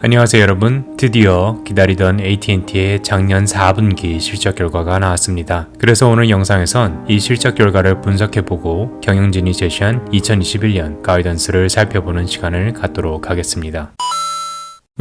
안녕하세요 여러분. 드디어 기다리던 AT&T의 작년 4분기 실적 결과가 나왔습니다. 그래서 오늘 영상에선 이 실적 결과를 분석해보고 경영진이 제시한 2021년 가이던스를 살펴보는 시간을 갖도록 하겠습니다.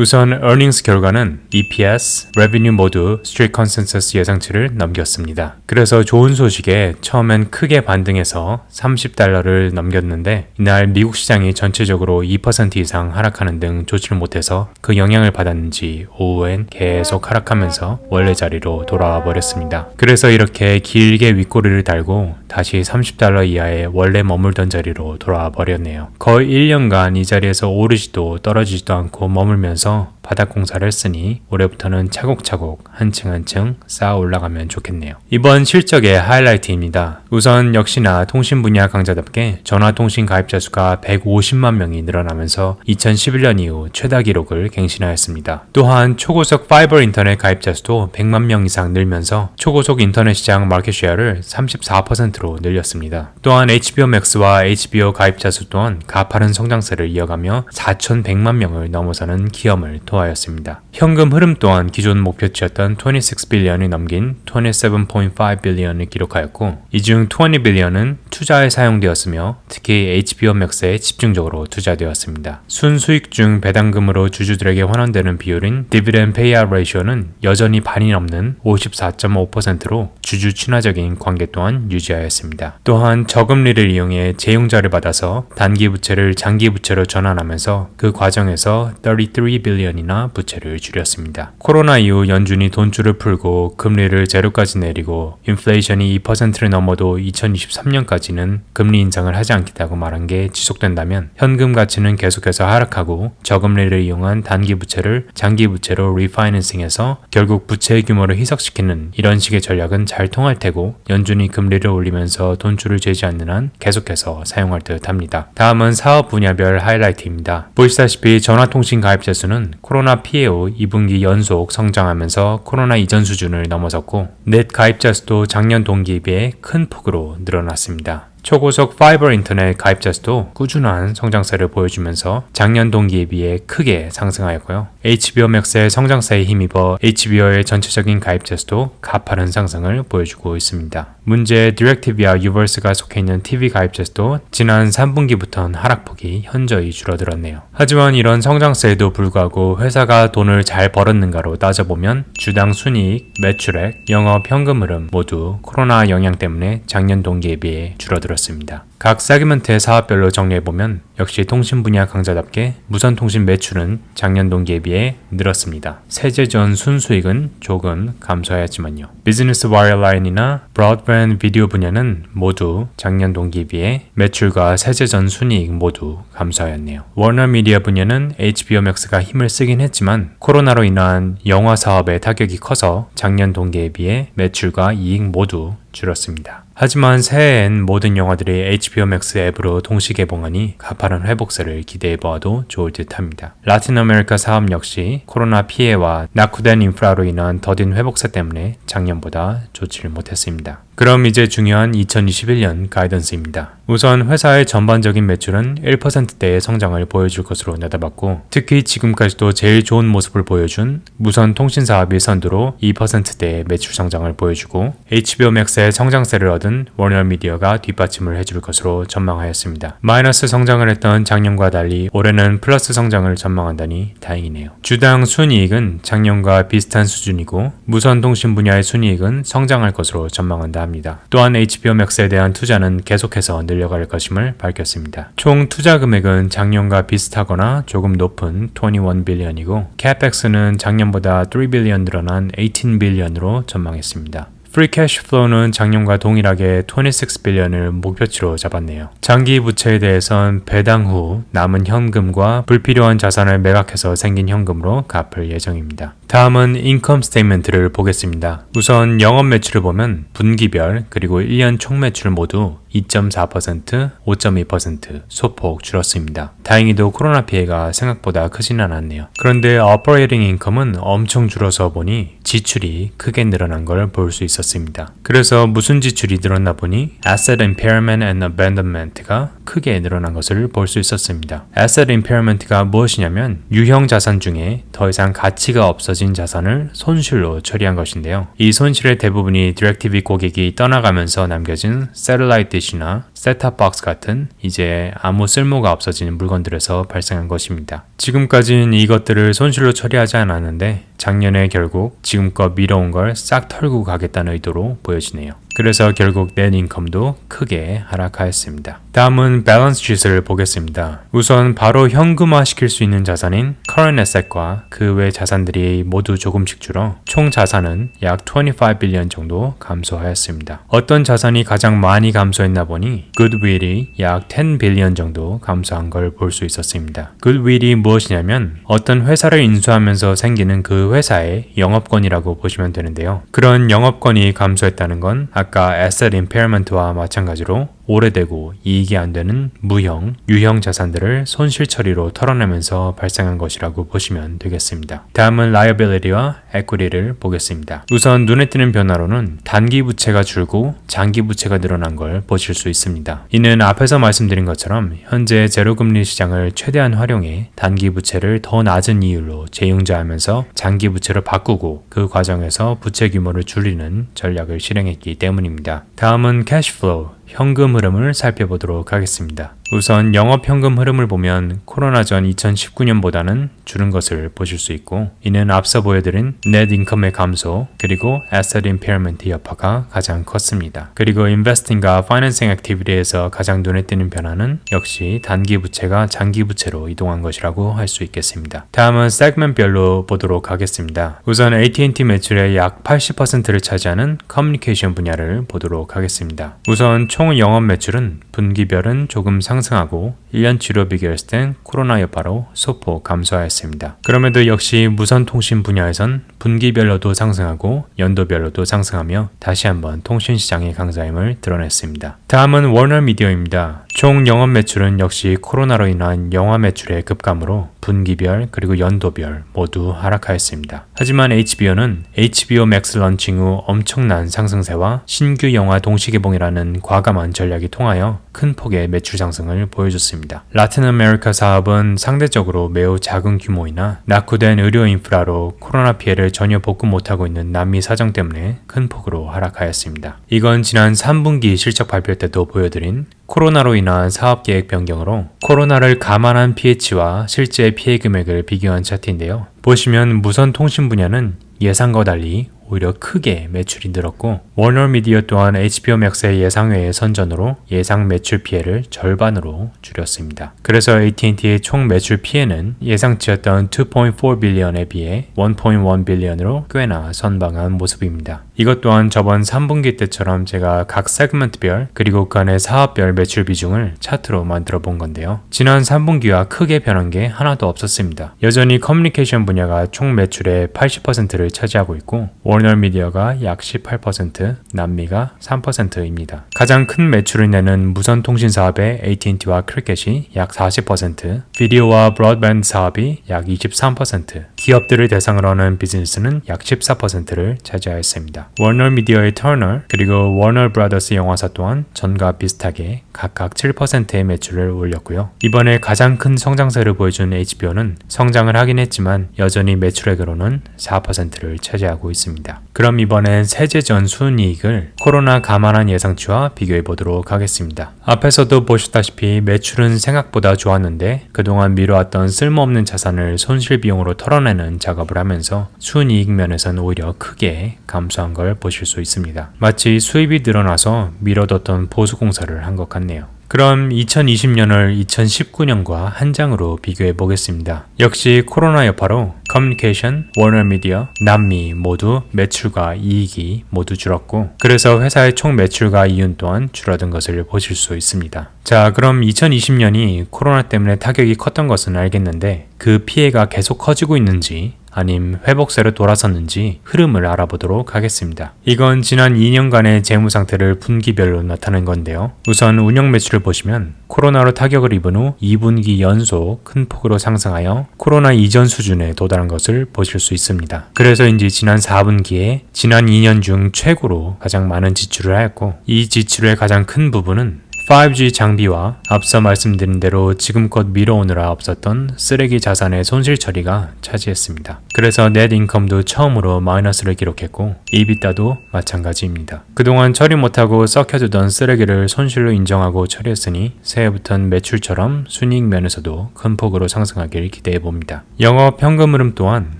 우선 earnings 결과는 EPS, revenue 모두 Street Consensus 예상치를 넘겼습니다. 그래서 좋은 소식에 처음엔 크게 반등해서 $30를 넘겼는데 이날 미국 시장이 전체적으로 2% 이상 하락하는 등 좋지를 못해서 그 영향을 받았는지 오후엔 계속 하락하면서 원래 자리로 돌아와 버렸습니다. 그래서 이렇게 길게 윗꼬리를 달고 다시 $30 이하의 원래 머물던 자리로 돌아와 버렸네요. 거의 1년간 이 자리에서 오르지도 떨어지지도 않고 머물면서 바닥 공사를 했으니 올해부터는 차곡차곡 한층 한층 쌓아 올라가면 좋겠네요. 이번 실적의 하이라이트입니다. 우선 역시나 통신 분야 강자답게 전화통신 가입자 수가 150만 명이 늘어나면서 2011년 이후 최다 기록을 갱신하였습니다. 또한 초고속 파이버 인터넷 가입자 수도 100만 명 이상 늘면서 초고속 인터넷 시장 마켓 쉐어를 34%로 늘렸습니다. 또한 HBO Max와 HBO 가입자 수 또한 가파른 성장세를 이어가며 4,100만 명을 넘어서는 기염을 토하였습니다. 현금 흐름 또한 기존 목표치였던 26빌리언이 넘긴 27.5빌리언을 기록하였고 이 중 20빌리언은 투자에 사용되었으며 특히 HBO Max에 집중적으로 투자되었습니다. 순수익 중 배당금으로 주주들에게 환원되는 비율인 Dividend Payout Ratio는 여전히 반이 넘는 54.5%로 주주 친화적인 관계 또한 유지하였습니다. 또한 저금리를 이용해 재용자를 받아서 단기 부채를 장기 부채로 전환하면서 그 과정에서 33빌리언이나 부채를 줄였습니다. 코로나 이후 연준이 돈줄을 풀고 금리를 제로까지 내리고 인플레이션이 2%를 넘어도 2023년까지는 금리 인상을 하지 않겠다고 말한 게 지속된다면 현금 가치는 계속해서 하락하고 저금리를 이용한 단기 부채를 장기 부채로 리파이낸싱해서 결국 부채의 규모를 희석시키는 이런 식의 전략은 잘 통할 테고 연준이 금리를 올리면서 돈줄을 재지 않는 한 계속해서 사용할 듯 합니다. 다음은 사업 분야별 하이라이트입니다. 보시다시피 전화통신 가입자 수는 코로나 피해 후 2분기 연속 성장하면서 코로나 이전 수준을 넘어섰고 넷 가입자 수도 작년 동기에 비해 큰 폭으로 늘어났습니다. 초고속 파이버 인터넷 가입자 수도 꾸준한 성장세를 보여주면서 작년 동기에 비해 크게 상승하였고요. HBO Max의 성장세에 힘입어 HBO의 전체적인 가입자 수도 가파른 상승을 보여주고 있습니다. 문제 디렉티비와 유버스가 속해 있는 TV 가입자 수도 지난 3분기부터는 하락폭이 현저히 줄어들었네요. 하지만 이런 성장세에도 불구하고 회사가 돈을 잘 벌었는가로 따져보면 주당 순이익, 매출액, 영업 현금 흐름 모두 코로나 영향 때문에 작년 동기에 비해 줄어들었습니다. 각 세그먼트의 사업별로 정리해보면 역시 통신 분야 강자답게 무선통신 매출은 작년 동기에 비해 늘었습니다. 세제 전 순수익은 조금 감소하였지만요. 비즈니스 와이어라인이나 브로드밴드 비디오 분야는 모두 작년 동기에 비해 매출과 세제 전 순이익 모두 감소하였네요. 워너미디어 분야는 HBO Max가 힘을 쓰긴 했지만 코로나로 인한 영화 사업의 타격이 커서 작년 동기에 비해 매출과 이익 모두 줄었습니다. 하지만 새해엔 모든 영화들이 HBO Max 앱으로 동시 개봉하니 가파른 회복세를 기대해보아도 좋을 듯 합니다. 라틴 아메리카 사업 역시 코로나 피해와 낙후된 인프라로 인한 더딘 회복세 때문에 작년보다 좋지를 못했습니다. 그럼 이제 중요한 2021년 가이던스입니다. 우선 회사의 전반적인 매출은 1%대의 성장을 보여줄 것으로 내다봤고 특히 지금까지도 제일 좋은 모습을 보여준 무선 통신 사업이 선두로 2%대의 매출 성장을 보여주고 HBO Max의 성장세를 얻은 워너미디어가 뒷받침을 해줄 것으로 전망하였습니다. 마이너스 성장을 했던 작년과 달리 올해는 플러스 성장을 전망한다니 다행이네요. 주당 순이익은 작년과 비슷한 수준이고 무선 통신 분야의 순이익은 성장할 것으로 전망한다 합니다. 또한 HBO Max에 대한 투자는 계속해서 늘려갈 것임을 밝혔습니다. 총 투자 금액은 작년과 비슷하거나 조금 높은 21빌리언이고 CapEx는 작년보다 3빌리언 늘어난 18빌리언으로 전망했습니다. 프리 캐시 플로우는 작년과 동일하게 26빌리언을 목표치로 잡았네요. 장기 부채에 대해선 배당 후 남은 현금과 불필요한 자산을 매각해서 생긴 현금으로 갚을 예정입니다. 다음은 인컴 스테이트먼트를 보겠습니다. 우선 영업 매출을 보면 분기별 그리고 1년 총 매출 모두 2.4%, 5.2% 소폭 줄었습니다. 다행히도 코로나 피해가 생각보다 크진 않았네요. 그런데 오퍼레이팅 인컴은 엄청 줄어서 보니 지출이 크게 늘어난 걸 볼 수 있었습니다. 있었습니다. 그래서 무슨 지출이 늘었나 보니 Asset Impairment and Abandonment가 크게 늘어난 것을 볼 수 있었습니다. Asset Impairment가 무엇이냐면 유형 자산 중에 더 이상 가치가 없어진 자산을 손실로 처리한 것인데요. 이 손실의 대부분이 DirecTV 고객이 떠나가면서 남겨진 Satellite Dish나 셋탑 박스 같은 이제 아무 쓸모가 없어진 물건들에서 발생한 것입니다. 지금까지는 이것들을 손실로 처리하지 않았는데 작년에 결국 지금껏 미뤄온 걸 싹 털고 가겠다는 의도로 보여지네요. 그래서 결국 net income도 크게 하락하였습니다. 다음은 밸런스 쉿을 보겠습니다. 우선 바로 현금화 시킬 수 있는 자산인 current asset과 그 외 자산들이 모두 조금씩 줄어 총 자산은 약 25 빌리언 정도 감소하였습니다. 어떤 자산이 가장 많이 감소했나 보니 goodwill이 약 10 빌리언 정도 감소한 걸 볼 수 있었습니다. goodwill이 무엇이냐면 어떤 회사를 인수하면서 생기는 그 회사의 영업권이라고 보시면 되는데요. 그런 영업권이 감소했다는 건 아까 asset impairment와 마찬가지로 오래되고 이익이 안 되는 무형, 유형 자산들을 손실 처리로 털어내면서 발생한 것이라고 보시면 되겠습니다. 다음은 liability와 equity를 보겠습니다. 우선 눈에 띄는 변화로는 단기 부채가 줄고 장기 부채가 늘어난 걸 보실 수 있습니다. 이는 앞에서 말씀드린 것처럼 현재 제로금리 시장을 최대한 활용해 단기 부채를 더 낮은 이율로 재융자하면서 장기 부채로 바꾸고 그 과정에서 부채 규모를 줄이는 전략을 실행했기 때문입니다. 다음은 cash flow, 현금 흐름을 살펴보도록 하겠습니다. 우선 영업 현금 흐름을 보면 코로나 전 2019년보다는 줄은 것을 보실 수 있고 이는 앞서 보여드린 net income의 감소 그리고 asset impairment 여파가 가장 컸습니다. 그리고 investing과 financing activity에서 가장 눈에 띄는 변화는 역시 단기 부채가 장기 부채로 이동한 것이라고 할 수 있겠습니다. 다음은 segment별로 보도록 하겠습니다. 우선 AT&T 매출의 약 80%를 차지하는 커뮤니케이션 분야를 보도록 하겠습니다. 우선 총 영업 매출은 분기별은 조금 상승하고 1년치로 비교했을 땐 코로나 여파로 소폭 감소하였습니다. 그럼에도 역시 무선통신 분야에선 분기별로도 상승하고 연도별로도 상승하며 다시 한번 통신시장의 강자임을 드러냈습니다. 다음은 워너미디어입니다. 총 영업 매출은 역시 코로나로 인한 영화 매출의 급감으로 분기별 그리고 연도별 모두 하락하였습니다. 하지만 HBO는 HBO Max 런칭 후 엄청난 상승세와 신규 영화 동시개봉이라는 과감한 전략이 통하여 큰 폭의 매출 상승을 보여줬습니다. 라틴 아메리카 사업은 상대적으로 매우 작은 규모이나 낙후된 의료 인프라로 코로나 피해를 전혀 복구 못하고 있는 남미 사정 때문에 큰 폭으로 하락하였습니다. 이건 지난 3분기 실적 발표 때도 보여드린 코로나로 인한 사업계획 변경으로 코로나를 감안한 피해치와 실제 피해 금액을 비교한 차트인데요. 보시면 무선 통신 분야는 예상과 달리 오히려 크게 매출이 늘었고 워너미디어 또한 HBO Max의 예상외의 선전으로 예상 매출 피해를 절반으로 줄였습니다. 그래서 AT&T의 총 매출 피해는 예상치였던 2.4 빌리언에 비해 1.1 빌리언으로 꽤나 선방한 모습입니다. 이것 또한 저번 3분기 때처럼 제가 각 세그먼트별 그리고 그 안의 사업별 매출 비중을 차트로 만들어 본 건데요. 지난 3분기와 크게 변한 게 하나도 없었습니다. 여전히 커뮤니케이션 분야가 총 매출의 80%를 차지하고 있고 워너미디어가 약 18%, 남미가 3%입니다. 가장 큰 매출을 내는 무선 통신 사업의 AT&T와 크리켓이 약 40%, 비디오와 브로드밴드 사업이 약 23%, 기업들을 대상으로 하는 비즈니스는 약 14%를 차지하였습니다. 워너미디어의 터너 그리고 워너 브라더스 영화사 또한 전과 비슷하게 각각 7%의 매출을 올렸고요. 이번에 가장 큰 성장세를 보여준 HBO는 성장을 하긴 했지만 여전히 매출액으로는 4%를 차지하고 있습니다. 그럼 이번엔 세제 전 순이익을 코로나 감안한 예상치와 비교해 보도록 하겠습니다. 앞에서도 보셨다시피 매출은 생각보다 좋았는데 그동안 미뤄왔던 쓸모없는 자산을 손실 비용으로 털어내는 작업을 하면서 순이익 면에서는 오히려 크게 감소한 걸 보실 수 있습니다. 마치 수입이 늘어나서 미뤄뒀던 보수공사를 한 것 같네요. 그럼 2020년을 2019년과 한 장으로 비교해 보겠습니다. 역시 코로나 여파로 커뮤니케이션, 워너미디어, 남미 모두 매출과 이익이 모두 줄었고 그래서 회사의 총 매출과 이윤 또한 줄어든 것을 보실 수 있습니다. 자, 그럼 2020년이 코로나 때문에 타격이 컸던 것은 알겠는데 그 피해가 계속 커지고 있는지 아님 회복세로 돌아섰는지 흐름을 알아보도록 하겠습니다. 이건 지난 2년간의 재무 상태를 분기별로 나타낸 건데요. 우선 운영 매출을 보시면 코로나로 타격을 입은 후 2분기 연속 큰 폭으로 상승하여 코로나 이전 수준에 도달한 것을 보실 수 있습니다. 그래서인지 지난 4분기에 지난 2년 중 최고로 가장 많은 지출을 하였고, 이 지출의 가장 큰 부분은 5G 장비와 앞서 말씀드린 대로 지금껏 미뤄오느라 없었던 쓰레기 자산의 손실 처리가 차지했습니다. 그래서 넷 인컴도 처음으로 마이너스를 기록했고 EBITDA도 마찬가지입니다. 그동안 처리 못하고 썩혀두던 쓰레기를 손실로 인정하고 처리했으니 새해부터는 매출처럼 순이익 면에서도 큰 폭으로 상승하길 기대해봅니다. 영업 현금 흐름 또한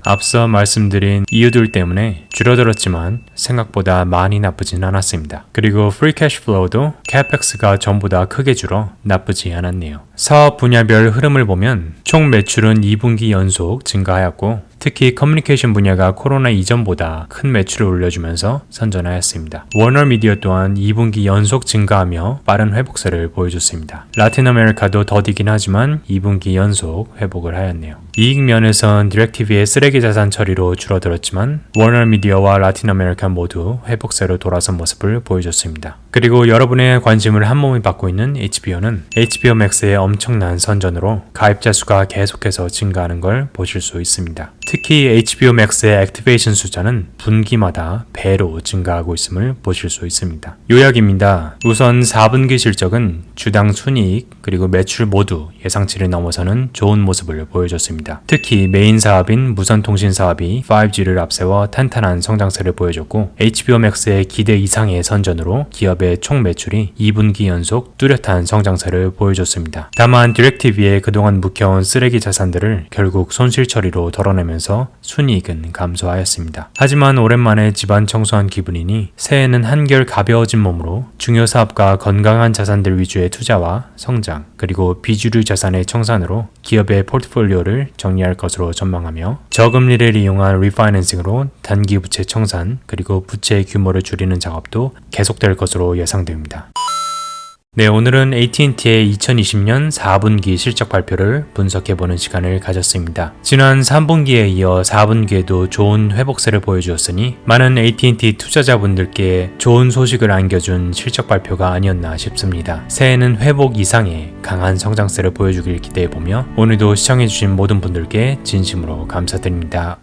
앞서 말씀드린 이유들 때문에 줄어들었지만 생각보다 많이 나쁘진 않았습니다. 그리고 프리 캐시 플로우도 CapEx가 전보다 크게 줄어 나쁘지 않았네요. 사업 분야별 흐름을 보면 총 매출은 2분기 연속 증가하였고, 특히 커뮤니케이션 분야가 코로나 이전보다 큰 매출을 올려주면서 선전하였습니다. 워너미디어 또한 2분기 연속 증가하며 빠른 회복세를 보여줬습니다. 라틴 아메리카도 더디긴 하지만 2분기 연속 회복을 하였네요. 이익 면에선 디렉티비의 쓰레기 자산 처리로 줄어들었지만 워너미디어와 라틴 아메리카 모두 회복세로 돌아선 모습을 보여줬습니다. 그리고 여러분의 관심을 한몸에 받고 있는 HBO는 HBO Max의 엄청난 선전으로 가입자 수가 계속해서 증가하는 걸 보실 수 있습니다. 특히 HBO Max의 액티베이션 숫자는 분기마다 배로 증가하고 있음을 보실 수 있습니다. 요약입니다. 우선 4분기 실적은 주당 순이익 그리고 매출 모두 예상치를 넘어서는 좋은 모습을 보여줬습니다. 특히 메인 사업인 무선통신 사업이 5G를 앞세워 탄탄한 성장세를 보여줬고, HBO Max의 기대 이상의 선전으로 기업의 총 매출이 2분기 연속 뚜렷한 성장세를 보여줬습니다. 다만 디렉티비의 그동안 묵혀온 쓰레기 자산들을 결국 손실 처리로 덜어내면서 순이익은 감소하였습니다. 하지만 오랜만에 집안 청소한 기분이니 새해는 한결 가벼워진 몸으로 중요 사업과 건강한 자산들 위주의 투자와 성장, 그리고 비주류 자산의 청산으로 기업의 포트폴리오를 정리할 것으로 전망하며 저금리를 이용한 리파이낸싱으로 단기 부채 청산, 그리고 부채의 규모를 줄이는 작업도 계속될 것으로 예상됩니다. 네, 오늘은 AT&T의 2020년 4분기 실적 발표를 분석해보는 시간을 가졌습니다. 지난 3분기에 이어 4분기에도 좋은 회복세를 보여주었으니 많은 AT&T 투자자분들께 좋은 소식을 안겨준 실적 발표가 아니었나 싶습니다. 새해는 회복 이상의 강한 성장세를 보여주길 기대해보며 오늘도 시청해주신 모든 분들께 진심으로 감사드립니다.